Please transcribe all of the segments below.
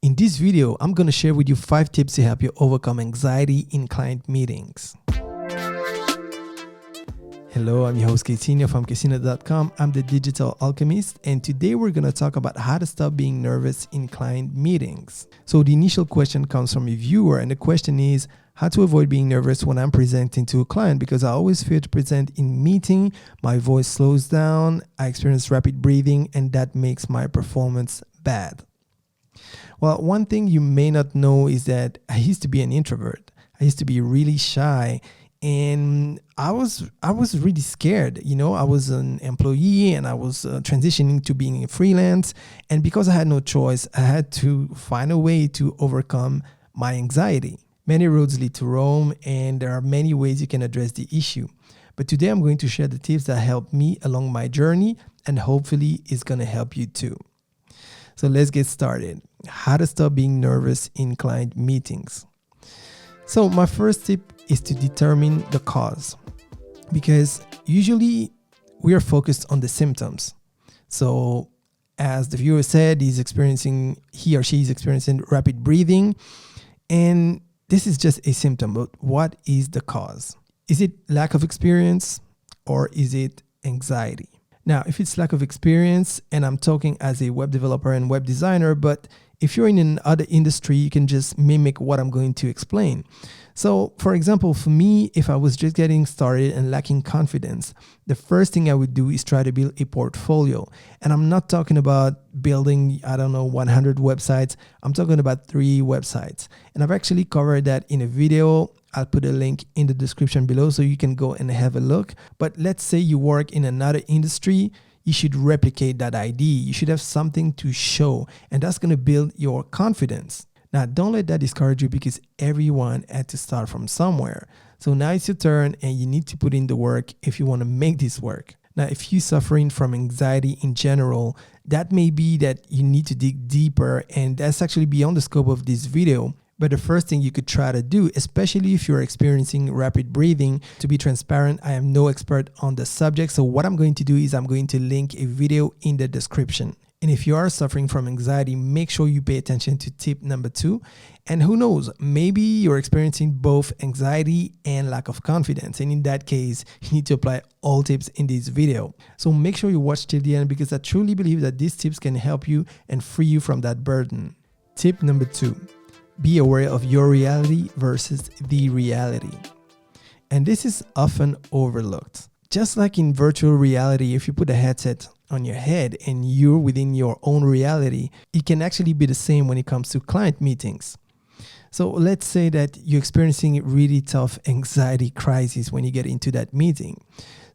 In this video, I'm going to share with you 5 tips to help you overcome anxiety in client meetings. Hello, I'm your host Casino from Casino.com. I'm the digital alchemist, and today we're going to talk about how to stop being nervous in client meetings. So the initial question comes from a viewer, and the question is how to avoid being nervous when I'm presenting to a client, because I always fear to present in meeting. My voice slows down, I experience rapid breathing, and that makes my performance bad. Well, one thing you may not know is that I used to be an introvert. I used to be really shy, and I was really scared. I was an employee and I was transitioning to being a freelance. And because I had no choice, I had to find a way to overcome my anxiety. Many roads lead to Rome, and there are many ways you can address the issue. But today I'm going to share the tips that helped me along my journey, and hopefully it's going to help you too. So let's get started. How to stop being nervous in client meetings. So my first tip is to determine the cause, because usually we are focused on the symptoms. So as the viewer said, he or she is experiencing rapid breathing, and this is just a symptom. But what is the cause? Is it lack of experience, or is it anxiety? Now, if it's lack of experience, and I'm talking as a web developer and web designer, but if you're in another industry, you can just mimic what I'm going to explain. So, for example, for me, if I was just getting started and lacking confidence, the first thing I would do is try to build a portfolio. And I'm not talking about building, 100 websites. I'm talking about 3 websites. And I've actually covered that in a video. I'll put a link in the description below so you can go and have a look. But let's say you work in another industry, you should replicate that ID. You should have something to show, and that's going to build your confidence. Now, don't let that discourage you, because everyone had to start from somewhere. So now it's your turn, and you need to put in the work if you want to make this work. Now, if you're suffering from anxiety in general, that may be that you need to dig deeper, and that's actually beyond the scope of this video. But the first thing you could try to do, especially if you're experiencing rapid breathing, to be transparent, I am no expert on the subject. So what I'm going to do is I'm going to link a video in the description. And if you are suffering from anxiety, make sure you pay attention to tip number 2. And who knows, maybe you're experiencing both anxiety and lack of confidence. And in that case, you need to apply all tips in this video. So make sure you watch till the end, because I truly believe that these tips can help you and free you from that burden. Tip number 2. Be aware of your reality versus the reality. And this is often overlooked. Just like in virtual reality, if you put a headset on your head and you're within your own reality, it can actually be the same when it comes to client meetings. So let's say that you're experiencing a really tough anxiety crisis when you get into that meeting.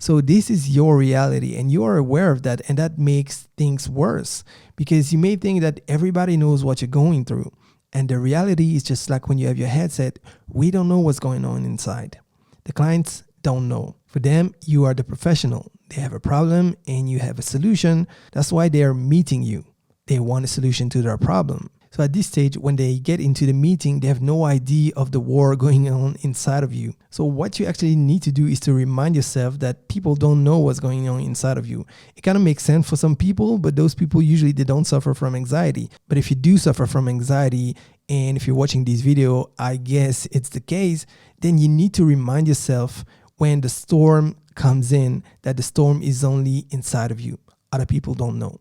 So this is your reality, and you are aware of that, and that makes things worse, because you may think that everybody knows what you're going through. And the reality is just like when you have your headset, we don't know what's going on inside. The clients don't know. For them, you are the professional. They have a problem and you have a solution. That's why they are meeting you. They want a solution to their problem. So at this stage, when they get into the meeting, they have no idea of the war going on inside of you. So what you actually need to do is to remind yourself that people don't know what's going on inside of you. It kind of makes sense for some people, but those people usually they don't suffer from anxiety. But if you do suffer from anxiety, and if you're watching this video, I guess it's the case, then you need to remind yourself when the storm comes in that the storm is only inside of you. Other people don't know.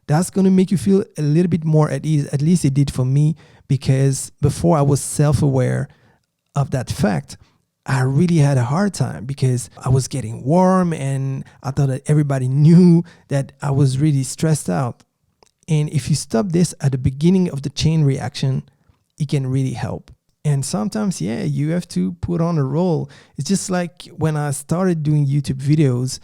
That's going to make you feel a little bit more at ease. At least it did for me, because before I was self-aware of that fact, I really had a hard time, because I was getting warm and I thought that everybody knew that I was really stressed out. And if you stop this at the beginning of the chain reaction, it can really help. And sometimes, you have to put on a role. It's just like when I started doing YouTube videos,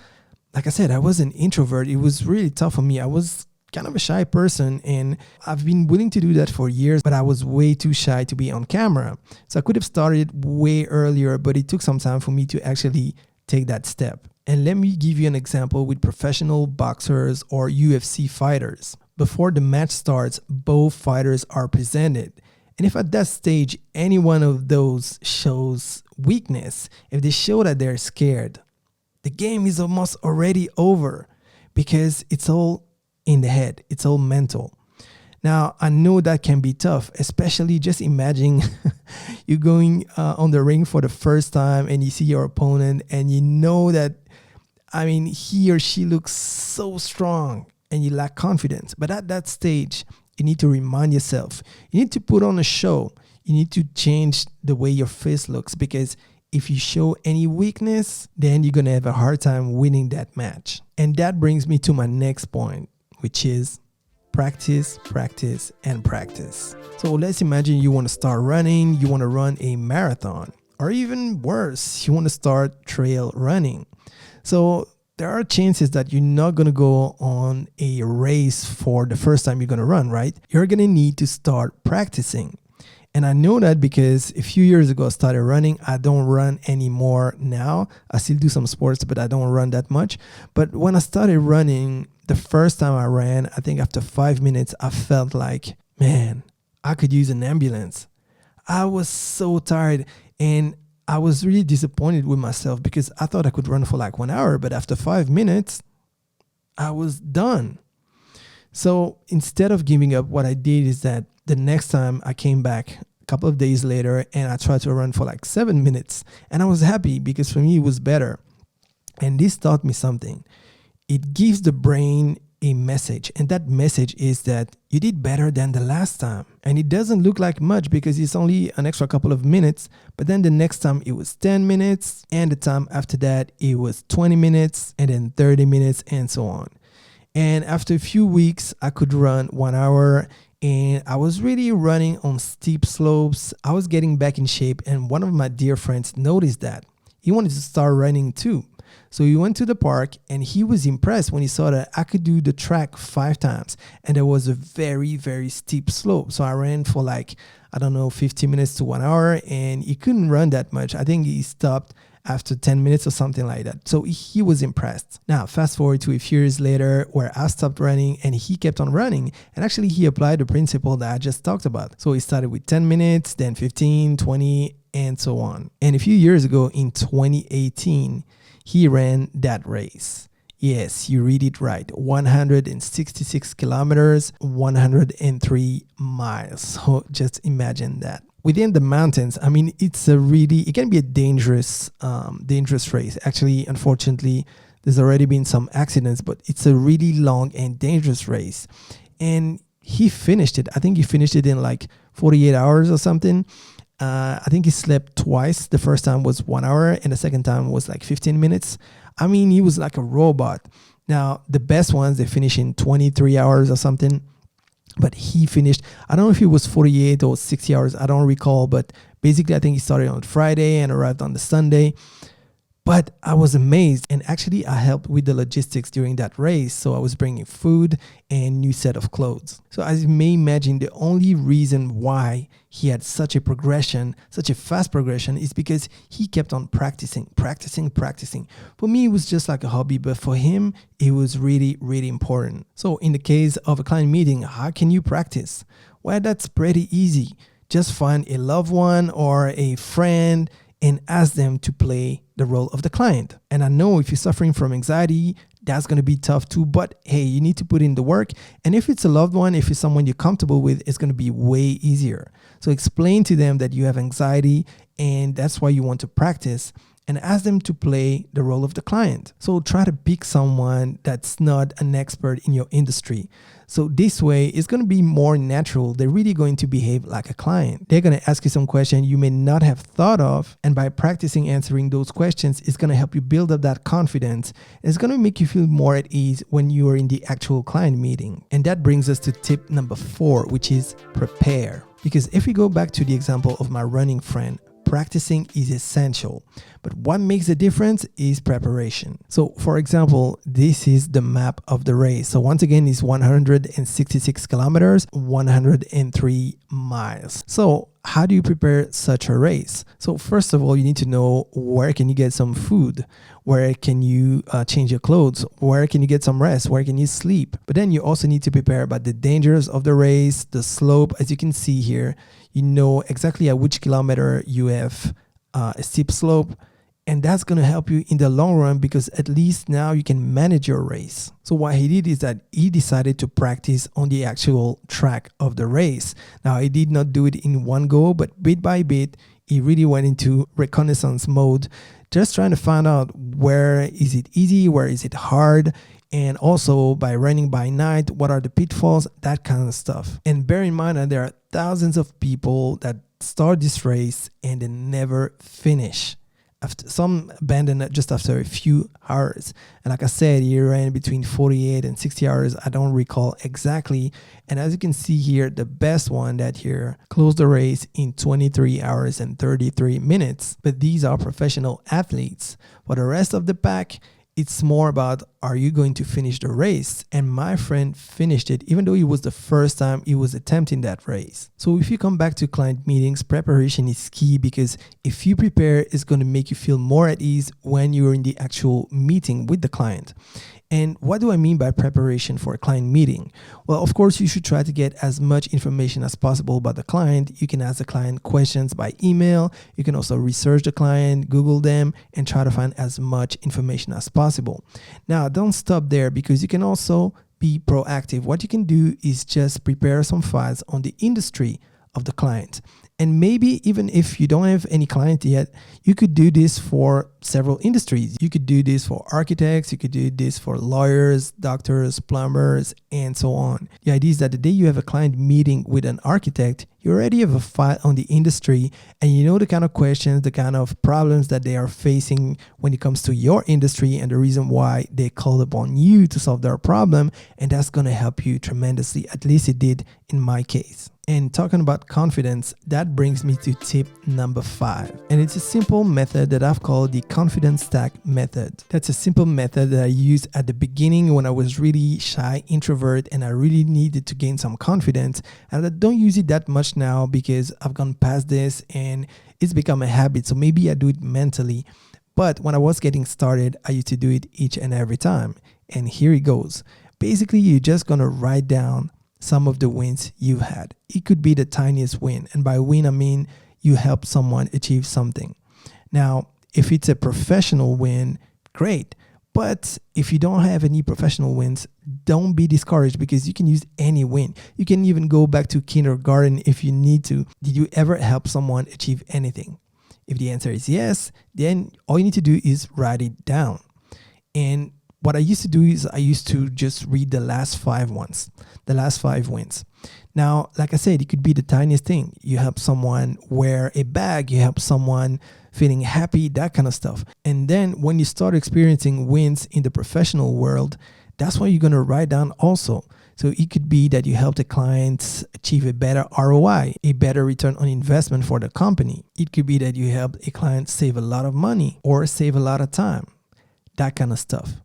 like I said, I was an introvert. It was really tough for me. I was kind of a shy person, and I've been willing to do that for years, but I was way too shy to be on camera. So I could have started way earlier, but it took some time for me to actually take that step. And let me give you an example with professional boxers or UFC fighters. Before the match starts, both fighters are presented. And if at that stage, any one of those shows weakness, if they show that they're scared, the game is almost already over, because it's all in the head. It's all mental. Now, I know that can be tough, especially just imagine you going on the ring for the first time and you see your opponent and you know that, I mean, he or she looks so strong and you lack confidence. But at that stage, you need to remind yourself, you need to put on a show. You need to change the way your face looks, because if you show any weakness, then you're going to have a hard time winning that match. And that brings me to my next point, which is practice, practice, and practice. So let's imagine you want to start running, you want to run a marathon, or even worse, you want to start trail running. So there are chances that you're not going to go on a race for the first time you're going to run, right? You're going to need to start practicing. And I know that because a few years ago I started running. I don't run anymore now. I still do some sports, but I don't run that much. But when I started running, the first time I ran, I think after 5 minutes, I felt like, man, I could use an ambulance. I was so tired and I was really disappointed with myself because I thought I could run for like 1 hour, but after 5 minutes, I was done. So instead of giving up, what I did is that the next time I came back a couple of days later and I tried to run for like 7 minutes, and I was happy because for me it was better. And this taught me something. It gives the brain a message, and that message is that you did better than the last time. And it doesn't look like much because it's only an extra couple of minutes, but then the next time it was 10 minutes, and the time after that it was 20 minutes, and then 30 minutes, and so on. And after a few weeks, I could run 1 hour, and I was really running on steep slopes. I was getting back in shape, and one of my dear friends noticed that. He wanted to start running too. So he went to the park, and he was impressed when he saw that I could do the track 5 times, and there was a very, very steep slope. So I ran for like, 15 minutes to 1 hour, and he couldn't run that much. I think he stopped after 10 minutes or something like that. So he was impressed. Now, fast forward to a few years later where I stopped running and he kept on running. And actually he applied the principle that I just talked about. So he started with 10 minutes, then 15, 20, and so on. And a few years ago in 2018, he ran that race. Yes, you read it right. 166 kilometers, 103 miles. So just imagine that. Within the mountains, I mean, it can be a dangerous race. Actually, unfortunately, there's already been some accidents, but it's a really long and dangerous race. And he finished it. I think he finished it in like 48 hours or something. I think he slept twice. The first time was 1 hour and the second time was like 15 minutes. I mean, he was like a robot. Now, the best ones, they finish in 23 hours or something. But he finished, I don't know if it was 48 or 60 hours, I don't recall. But basically, I think he started on Friday and arrived on the Sunday. But I was amazed. And actually, I helped with the logistics during that race. So I was bringing food and new set of clothes. So as you may imagine, the only reason why he had such a progression, such a fast progression, is because he kept on practicing. For me, it was just like a hobby, but for him, it was really, really important. So in the case of a client meeting, how can you practice? Well, that's pretty easy. Just find a loved one or a friend and ask them to play the role of the client. And I know if you're suffering from anxiety, that's going to be tough too, but hey, you need to put in the work. And if it's a loved one, if it's someone you're comfortable with, it's going to be way easier. So explain to them that you have anxiety and that's why you want to practice, and ask them to play the role of the client. So try to pick someone that's not an expert in your industry. So this way, it's going to be more natural. They're really going to behave like a client. They're going to ask you some questions you may not have thought of. And by practicing answering those questions, it's going to help you build up that confidence. It's going to make you feel more at ease when you are in the actual client meeting. And that brings us to tip number 4, which is prepare. Because if we go back to the example of my running friend, practicing is essential, but what makes the difference is preparation. So for example, this is the map of the race. So once again, it's 166 kilometers, 103 miles. So how do you prepare such a race? So first of all, you need to know where can you get some food, where can you change your clothes, where can you get some rest, where can you sleep. But then you also need to prepare about the dangers of the race, the slope. As you can see here, you know exactly at which kilometer you have a steep slope, And that's going to help you in the long run because at least now you can manage your race. So what he did is that he decided to practice on the actual track of the race. Now, he did not do it in one go, but bit by bit, he really went into reconnaissance mode, just trying to find out where is it easy, where is it hard, and also by running by night, what are the pitfalls, that kind of stuff. And bear in mind that there are thousands of people that start this race and they never finish. Some abandon it just after a few hours. And like I said, he ran between 48 and 60 hours. I don't recall exactly. And as you can see here, the best one that here closed the race in 23 hours and 33 minutes. But these are professional athletes. For the rest of the pack, it's more about, are you going to finish the race? And my friend finished it, even though it was the first time he was attempting that race. So if you come back to client meetings, preparation is key, because if you prepare, it's going to make you feel more at ease when you're in the actual meeting with the client. And what do I mean by preparation for a client meeting? Well, of course, you should try to get as much information as possible about the client. You can ask the client questions by email. You can also research the client, Google them, and try to find as much information as possible. Now, don't stop there, because you can also be proactive. What you can do is just prepare some files on the industry of the client. And maybe even if you don't have any client yet, you could do this for several industries. You could do this for architects, you could do this for lawyers, doctors, plumbers, and so on. The idea is that the day you have a client meeting with an architect, you already have a file on the industry, and you know the kind of questions, the kind of problems that they are facing when it comes to your industry, and the reason why they call upon you to solve their problem. And that's going to help you tremendously. At least it did in my case. And talking about confidence, that brings me to tip number 5. And it's a simple method that I've called the confidence stack method. That's a simple method that I used at the beginning when I was really shy introvert and I really needed to gain some confidence. And I don't use it that much now because I've gone past this and it's become a habit. So maybe I do it mentally. But when I was getting started, I used to do it each and every time. And here it goes. Basically, you're just going to write down some of the wins you've had. It could be the tiniest win. And by win, I mean you helped someone achieve something. Now, if it's a professional win, great. But if you don't have any professional wins, don't be discouraged, because you can use any win. You can even go back to kindergarten if you need to. Did you ever help someone achieve anything? If the answer is yes, then all you need to do is write it down. And what I used to do is I used to just read the last 5 ones, the last 5 wins. Now, like I said, it could be the tiniest thing. You help someone wear a bag, you help someone feeling happy, that kind of stuff. And then when you start experiencing wins in the professional world, that's what you're going to write down also. So it could be that you helped a client achieve a better ROI, a better return on investment for the company. It could be that you helped a client save a lot of money or save a lot of time, that kind of stuff.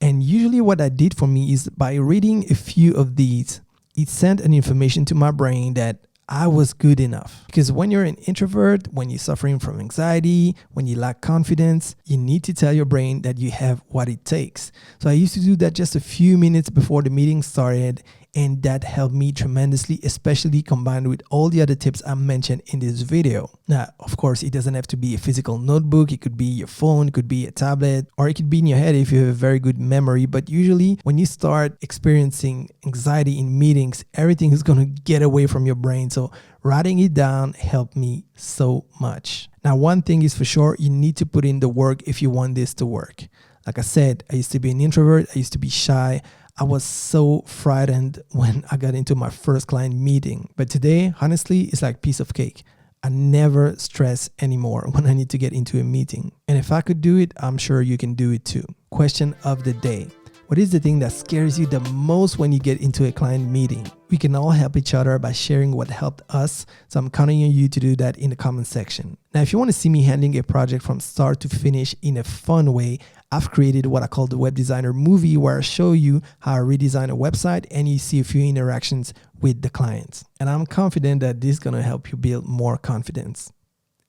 And usually what I did for me is by reading a few of these, it sent an information to my brain that I was good enough. Because when you're an introvert, when you're suffering from anxiety, when you lack confidence, you need to tell your brain that you have what it takes. So I used to do that just a few minutes before the meeting started, and that helped me tremendously, especially combined with all the other tips I mentioned in this video. Now, of course, it doesn't have to be a physical notebook. It could be your phone, it could be a tablet, or it could be in your head if you have a very good memory. But usually when you start experiencing anxiety in meetings, everything is going to get away from your brain. So writing it down helped me so much. Now, one thing is for sure, you need to put in the work if you want this to work. Like I said, I used to be an introvert. I used to be shy. I was so frightened when I got into my first client meeting. But today, honestly, it's like piece of cake. I never stress anymore when I need to get into a meeting. And if I could do it, I'm sure you can do it too. Question of the day. What is the thing that scares you the most when you get into a client meeting? We can all help each other by sharing what helped us. So I'm counting on you to do that in the comment section. Now, if you want to see me handling a project from start to finish in a fun way, I've created what I call the Web Designer Movie, where I show you how I redesign a website and you see a few interactions with the clients. And I'm confident that this is going to help you build more confidence.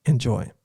Enjoy.